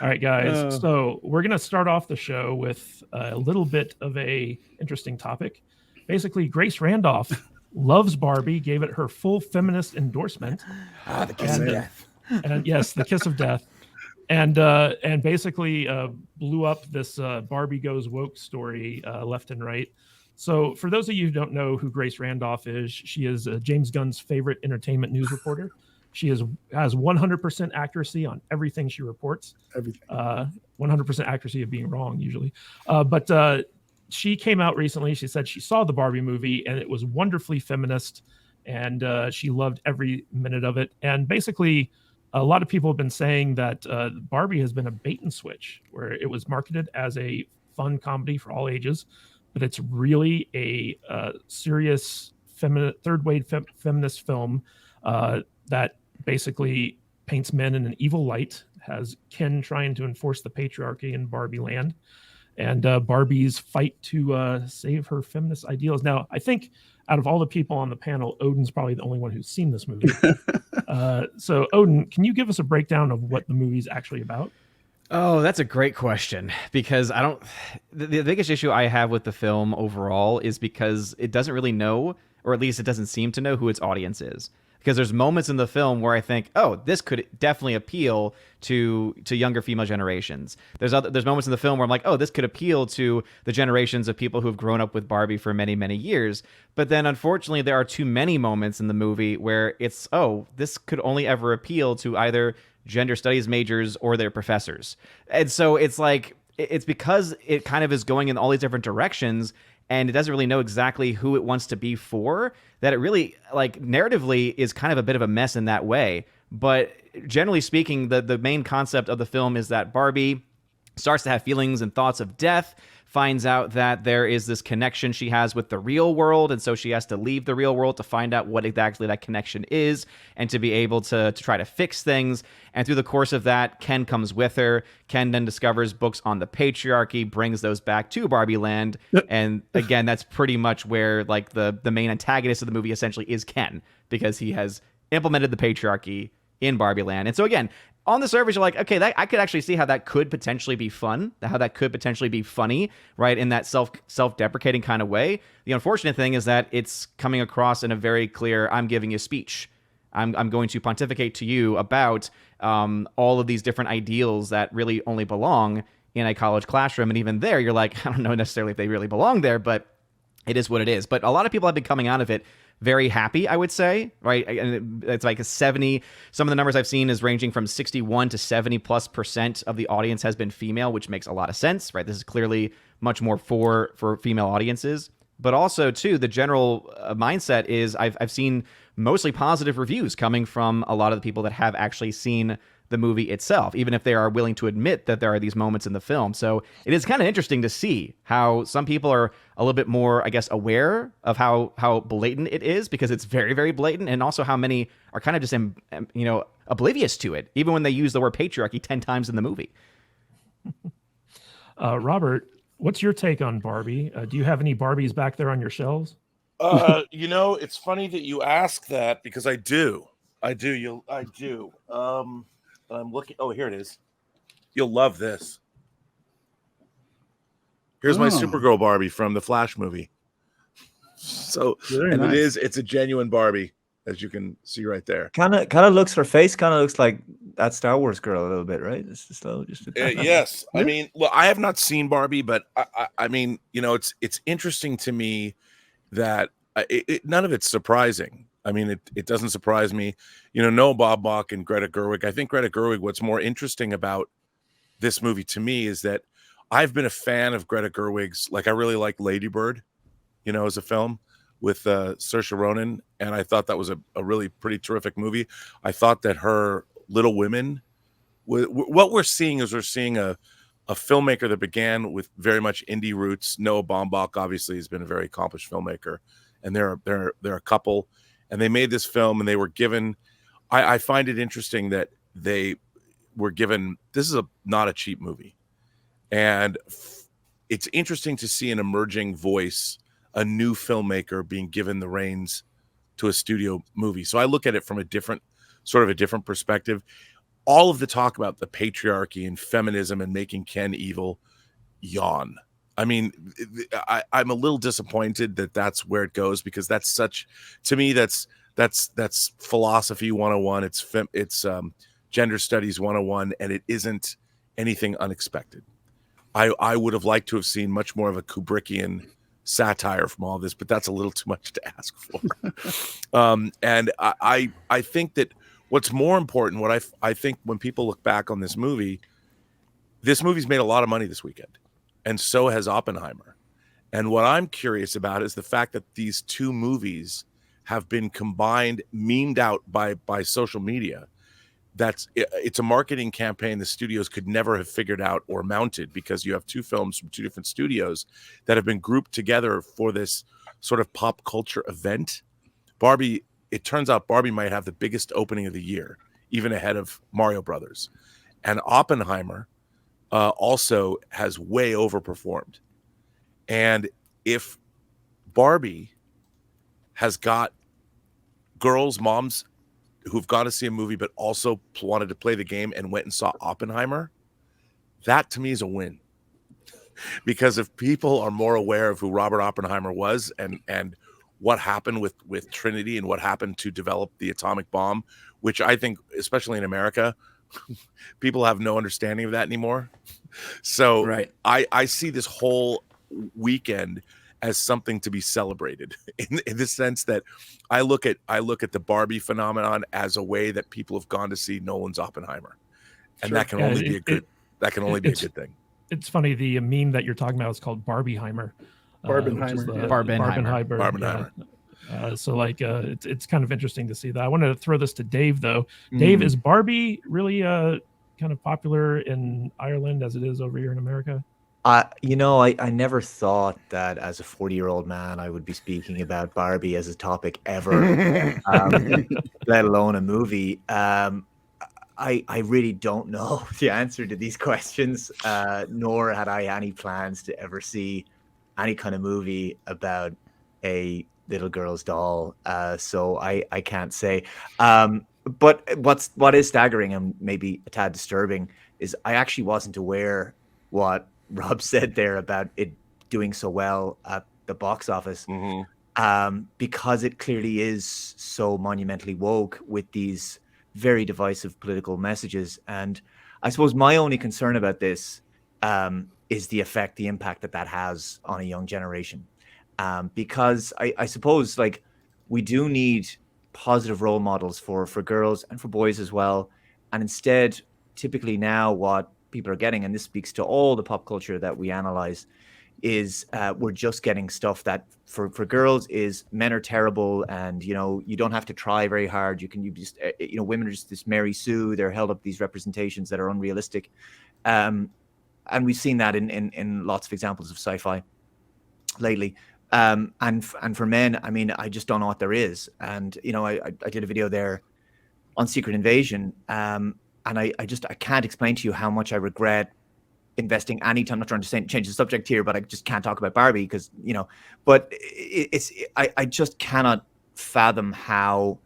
All right, guys. So we're going to start off the show with a little bit of a interesting topic. Basically, Grace Randolph loves Barbie, gave it her full feminist endorsement, The kiss of death. and yes, the kiss of death, and basically blew up this Barbie goes woke story left and right. So, for those of you who don't know who Grace Randolph is, she is James Gunn's favorite entertainment news reporter. She has 100% accuracy on everything she reports. Everything. 100% accuracy of being wrong usually, but she came out recently. She said she saw the Barbie movie and it was wonderfully feminist, and she loved every minute of it. And basically, a lot of people have been saying that Barbie has been a bait and switch, where it was marketed as a fun comedy for all ages, but it's really a serious third wave feminist film that basically paints men in an evil light, has Ken trying to enforce the patriarchy in Barbie land, and Barbie's fight to save her feminist ideals. Now, I think out of all the people on the panel, Odin's probably the only one who's seen this movie. So, Odin, can you give us a breakdown of what the movie's actually about? Oh, that's a great question, because I don't. The biggest issue I have with the film overall is because it doesn't really know, or at least it doesn't seem to know, who its audience is. Because there's moments in the film where I think, oh, this could definitely appeal to younger female generations. There's moments in the film where I'm like, oh, this could appeal to the generations of people who have grown up with Barbie for many, many years. But then, unfortunately, there are too many moments in the movie where it's, oh, this could only ever appeal to either gender studies majors or their professors. And so it's like, it's because it kind of is going in all these different directions, and it doesn't really know exactly who it wants to be for, that it really, like, narratively is kind of a bit of a mess in that way. But generally speaking, the main concept of the film is that Barbie starts to have feelings and thoughts of death, finds out that there is this connection she has with the real world, and so she has to leave the real world to find out what exactly that connection is and to be able to try to fix things. And through the course of that, Ken comes with her. Ken then discovers books on the patriarchy, brings those back to Barbie Land, and again, that's pretty much where, like, the main antagonist of the movie essentially is Ken, because he has implemented the patriarchy in Barbie Land. And so again, on the surface, you're like, okay, I could actually see how that could potentially be fun, how that could potentially be funny, right, in that self-deprecating kind of way. The unfortunate thing is that it's coming across in a very clear, I'm giving you a speech. I'm going to pontificate to you about all of these different ideals that really only belong in a college classroom. And even there, you're like, I don't know necessarily if they really belong there, but it is what it is. But a lot of people have been coming out of it very happy, I would say, right? And it's like a 70. Some of the numbers I've seen is ranging from 61 to 70+% of the audience has been female, which makes a lot of sense, right? This is clearly much more for female audiences. But also, too, the general mindset is I've seen mostly positive reviews coming from a lot of the people that have actually seen the movie itself, even if they are willing to admit that there are these moments in the film. So it is kind of interesting to see how some people are a little bit more, I guess, aware of how blatant it is, because it's very, very blatant, and also how many are kind of just, oblivious to it, even when they use the word patriarchy 10 times in the movie. Robert, what's your take on Barbie? Do you have any Barbies back there on your shelves? It's funny that you ask that, because I do. I do. I'm looking. Oh, here it is. You'll love this. Here's my Supergirl Barbie from the Flash movie. So, Very nice. It's a genuine Barbie, as you can see right there. Kind of looks, her face kind of looks like that Star Wars girl a little bit, right? It's just yes. I mean, well, I have not seen Barbie, but I mean, it's interesting to me that none of it's surprising. I mean, it doesn't surprise me. Noah Baumbach and Greta Gerwig. I think Greta Gerwig, what's more interesting about this movie to me is that I've been a fan of Greta Gerwig's. Like, I really like Lady Bird, as a film with Saoirse Ronan. And I thought that was a really pretty terrific movie. I thought that her Little Women, what we're seeing is a filmmaker that began with very much indie roots. Noah Baumbach obviously has been a very accomplished filmmaker. And they're a couple. And they made this film, and they were given. I find it interesting that they were given. This is not a cheap movie, and it's interesting to see an emerging voice, a new filmmaker, being given the reins to a studio movie. So I look at it from a different perspective. all of the talk about the patriarchy and feminism and making Ken evil, yawn. I mean, I'm a little disappointed that that's where it goes, because that's such, to me, that's philosophy 101. It's gender studies 101, and it isn't anything unexpected. I would have liked to have seen much more of a Kubrickian satire from all this, but that's a little too much to ask for. And I think that what's more important, what I think when people look back on this movie's made a lot of money this weekend, and so has Oppenheimer. And what I'm curious about is the fact that these two movies have been combined, memed out by social media. It's a marketing campaign the studios could never have figured out or mounted, because you have two films from two different studios that have been grouped together for this sort of pop culture event. Barbie, it turns out Barbie might have the biggest opening of the year, even ahead of Mario Brothers. And Oppenheimer also has way overperformed. And if Barbie has got girls, moms who've gone to see a movie but also wanted to play the game and went and saw Oppenheimer, that to me is a win. Because if people are more aware of who Robert Oppenheimer was and what happened with Trinity and what happened to develop the atomic bomb, which I think, especially in America, people have no understanding of that anymore. So Right. I see this whole weekend as something to be celebrated in the sense that I look at the Barbie phenomenon as a way that people have gone to see Nolan's Oppenheimer, and Sure. that can only be a good thing. It's funny, the meme that you're talking about is called Barbieheimer. Barbieheimer, yeah. Barbenheimer. So like it's kind of interesting to see that. I wanted to throw this to Dave though. Dave, is Barbie really kind of popular in Ireland as it is over here in America? I never thought that as a 40-year-old man I would be speaking about Barbie as a topic ever, let alone a movie. I really don't know the answer to these questions, nor had I any plans to ever see any kind of movie about a little girl's doll. So I can't say. But what is staggering and maybe a tad disturbing is I actually wasn't aware what Rob said there about it doing so well at the box office, because it clearly is so monumentally woke with these very divisive political messages. And I suppose my only concern about this is the impact that has on a young generation. Because I suppose like we do need positive role models for girls and for boys as well. And instead, typically now what people are getting, and this speaks to all the pop culture that we analyze, is we're just getting stuff that for girls is men are terrible, and you don't have to try very hard. Women are just this Mary Sue. They're held up these representations that are unrealistic, and we've seen that in lots of examples of sci-fi lately. And for men, I mean, I just don't know what there is. And I did a video there on Secret Invasion, and I can't explain to you how much I regret investing any time. I'm not trying to change the subject here, but I just can't talk about Barbie because, but I just cannot fathom how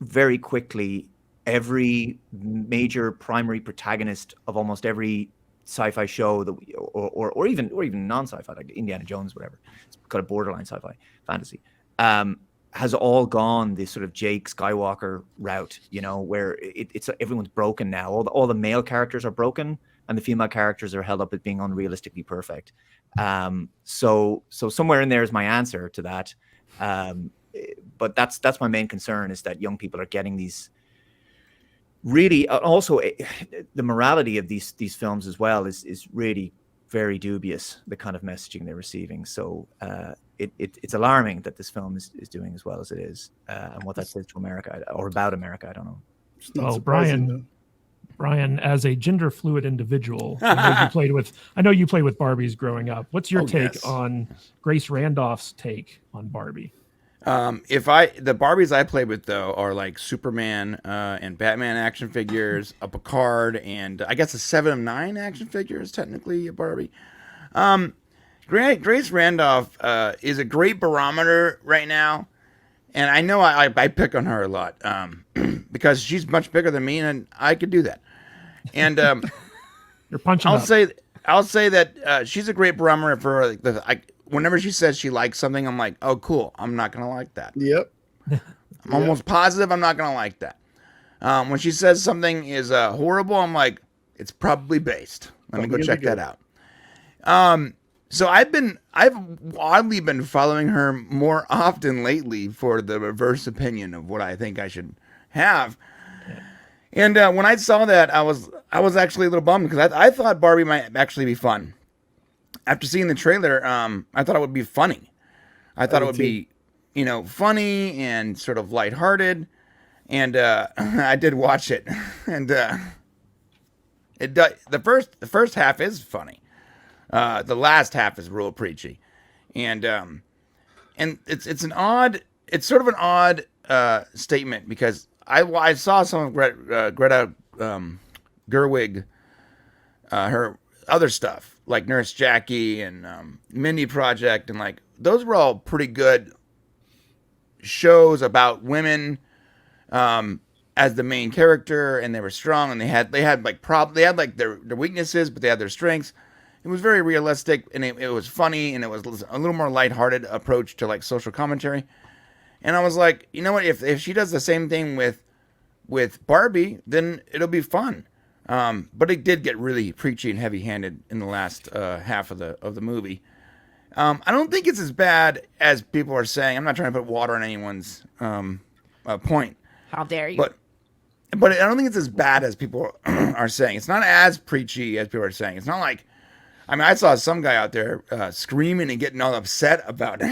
very quickly every major primary protagonist of almost every sci-fi show that or even non-sci-fi, like Indiana Jones, whatever, it's kind of borderline sci-fi fantasy, has all gone this sort of Jake Skywalker route, where it's everyone's broken now. All the male characters are broken, and the female characters are held up as being unrealistically perfect. So somewhere in there is my answer to that. But that's my main concern, is that young people are getting these really. Also, the morality of these films as well is really very dubious, the kind of messaging they're receiving. So it's alarming that this film is doing as well as it is, and what that says to America or about America, I don't know. Oh, Brian, as a gender fluid individual, I know you played with Barbies growing up. What's your take on Grace Randolph's take on Barbie? The Barbies I played with though are like Superman and Batman action figures, a Picard, and I guess a 7 of 9 action figure is technically a Barbie. Grace Randolph is a great barometer right now, and I know I pick on her a lot because she's much bigger than me, and I could do that. And You're punching I'll up. say that she's a great barometer for whenever she says she likes something, I'm like, oh, cool. I'm not gonna like that. Yep. I'm almost positive I'm not gonna like that. When she says something is horrible, I'm like, it's probably based. Let me go check that out. So I've oddly been following her more often lately for the reverse opinion of what I think I should have. And when I saw that, I was actually a little bummed because I thought Barbie might actually be fun. After seeing the trailer, I thought it would be funny. I thought it would be, funny and sort of lighthearted. And I did watch it, and the first half is funny. The last half is real preachy, and it's sort of an odd statement because I saw some of Greta Gerwig, her other stuff like Nurse Jackie and Mindy Project, and like those were all pretty good shows about women as the main character, and they were strong, and they had like their weaknesses, but they had their strengths. It was very realistic, and it was funny, and it was a little more lighthearted approach to like social commentary. And I was like, you know what? If she does the same thing with Barbie, then it'll be fun. But it did get really preachy and heavy-handed in the last half of the movie. I don't think it's as bad as people are saying. I'm not trying to put water on anyone's point. How dare you? But I don't think it's as bad as people are saying. It's not as preachy as people are saying. It's not like, I saw some guy out there screaming and getting all upset about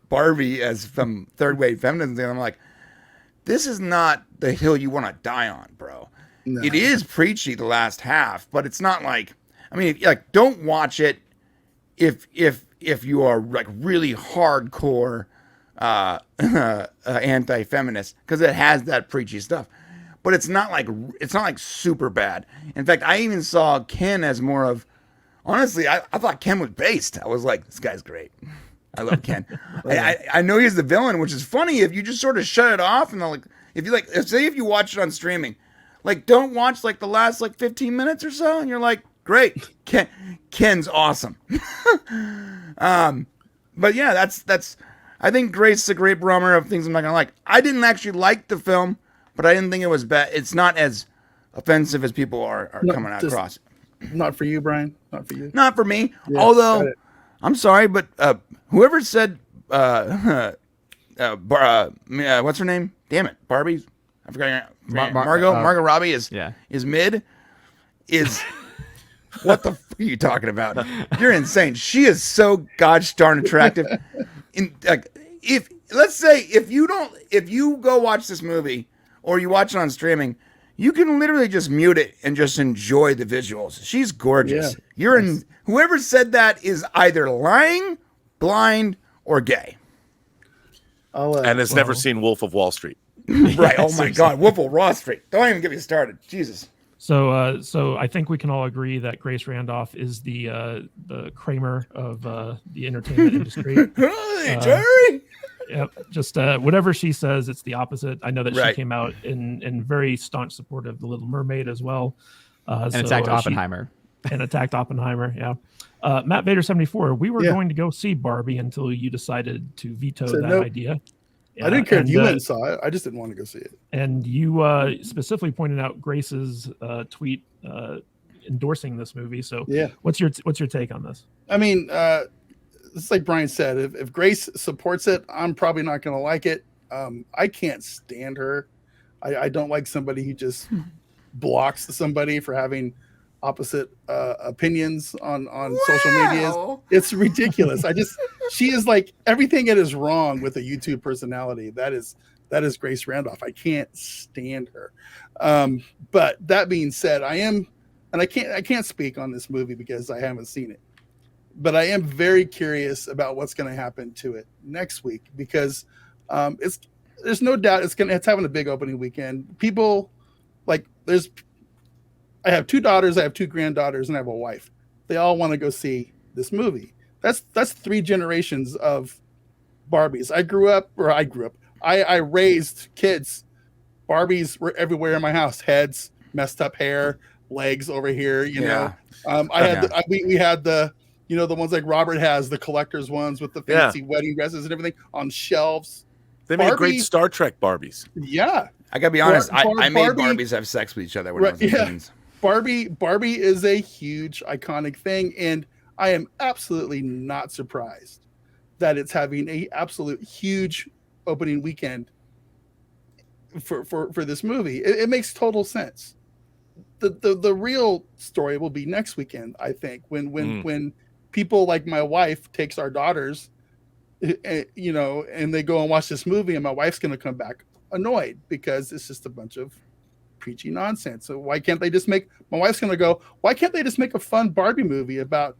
Barbie as some third wave feminism thing. I'm like, this is not the hill you want to die on, bro. No. It is preachy the last half, but it's not like, don't watch it if you are like really hardcore anti-feminist, because it has that preachy stuff. But it's not like super bad. In fact, I even saw Ken as more of, honestly, I thought Ken was based. I was like, this guy's great. I love Ken. I know he's the villain, which is funny if you just sort of shut it off and if you watch it on streaming, like don't watch like the last like 15 minutes or so, and you're like, great, Ken's awesome. But yeah, that's. I think Grace is a great barometer of things I'm not gonna like. I didn't actually like the film, but I didn't think it was bad. It's not as offensive as people are coming out across. Not for you, Brian. Not for you. Not for me. Yeah, although, I'm sorry, but whoever said what's her name? Damn it, Barbie. I forgot her name. Margot Robbie is mid. Is what the f are you talking about? You're insane. She is so gosh darn attractive. If you go watch this movie or you watch it on streaming, you can literally just mute it and just enjoy the visuals. She's gorgeous. Yeah. Whoever said that is either lying, blind, or gay. And has never seen Wolf of Wall Street. Right. Oh my God. Wolf of Wall Street. Don't even get me started. Jesus. So I think we can all agree that Grace Randolph is the Kramer of the entertainment industry. Hey, Jerry. Yep. Just whatever she says, it's the opposite. I know that she came out in very staunch support of The Little Mermaid as well. And attacked Oppenheimer. And attacked Oppenheimer, yeah. Matt Vader 74. We were going to go see Barbie until you decided to veto that idea. I didn't care if you went and saw it. I just didn't want to go see it. And you specifically pointed out Grace's tweet endorsing this movie. So what's your take on this? I mean, it's like Brian said. If Grace supports it, I'm probably not going to like it. I can't stand her. I don't like somebody who just blocks somebody for having opposite opinions on social media. It's ridiculous. She is like everything that is wrong with a YouTube personality. That is Grace Randolph. I can't stand her. But that being said, I can't speak on this movie because I haven't seen it. But I am very curious about what's going to happen to it next week because there's no doubt it's having a big opening weekend. People I have 2 daughters, I have 2 granddaughters, and I have a wife. They all want to go see this movie. That's 3 generations of Barbies. I raised kids. Barbies were everywhere in my house. Heads, messed up hair, legs over here. You Yeah. know, we had the the ones like Robert has, the collector's ones with the fancy wedding dresses and everything on shelves. They made great Barbie- Star Trek Barbies. Yeah, I gotta be honest. I made Barbie- Barbies have sex with each other when I was in teens. Barbie is a huge iconic thing, and I am absolutely not surprised that it's having a absolute huge opening weekend for this movie. It makes total sense. The real story will be next weekend, I think, when people like my wife takes our daughters, and they go and watch this movie, and my wife's going to come back annoyed because it's just a bunch of preachy nonsense. So why can't they just make? My wife's going to go, why can't they just make a fun Barbie movie about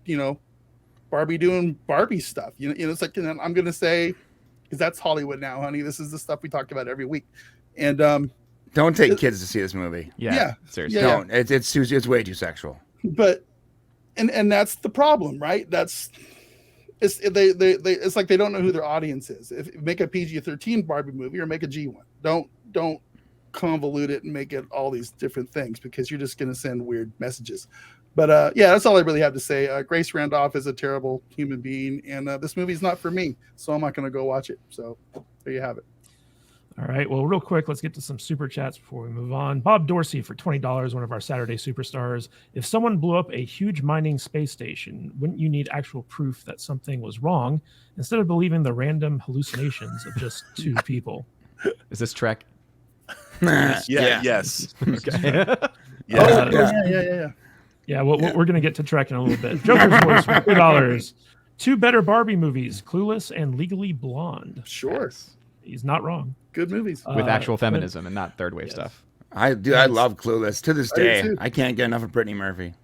Barbie doing Barbie stuff? It's like, and I'm going to say, because that's Hollywood now, honey. This is the stuff we talk about every week, and don't take kids to see this movie. Yeah, seriously. Yeah. Don't. It's way too sexual. But and that's the problem, right? It's like they don't know who their audience is. If make a PG-13 Barbie movie or make a G1. Don't convolute it and make it all these different things, because you're just going to send weird messages. But that's all I really have to say. Grace Randolph is a terrible human being, and this movie's not for me, so I'm not going to go watch it. So there you have it. All right. Well, real quick, let's get to some super chats before we move on. Bob Dorsey for $20, one of our Saturday superstars. If someone blew up a huge mining space station, wouldn't you need actual proof that something was wrong instead of believing the random hallucinations of just two people? Is this Trek? Yes. Okay. Yeah. Yeah, we're going to get to Trek in a little bit. Joker's Voice for $3. Two better Barbie movies, Clueless and Legally Blonde. Sure. He's not wrong. Good movies. With actual feminism and not third wave stuff. I love Clueless to this I do day. too. I can't get enough of Brittany Murphy.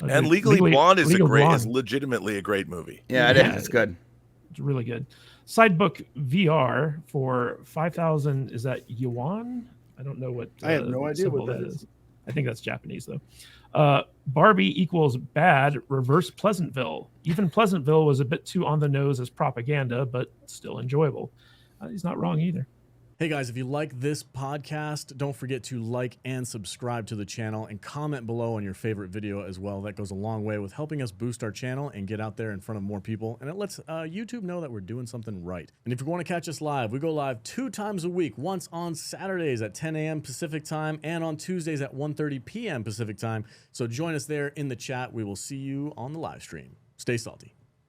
And Legally Blonde is Legal Blonde. is legitimately a great movie. Yeah, it is. It's good. It's really good. Sidebook VR for 5,000. Is that yuan? I don't know what. I have no idea what symbol that is. I think that's Japanese though. Barbie equals bad. Reverse Pleasantville. Even Pleasantville was a bit too on the nose as propaganda, but still enjoyable. He's not wrong either. Hey guys, if you like this podcast, don't forget to like and subscribe to the channel and comment below on your favorite video as well. That goes a long way with helping us boost our channel and get out there in front of more people. And it lets YouTube know that we're doing something right. And if you want to catch us live, we go live 2 times a week, once on Saturdays at 10 a.m. Pacific time and on Tuesdays at 1:30 p.m. Pacific time. So join us there in the chat. We will see you on the live stream. Stay salty.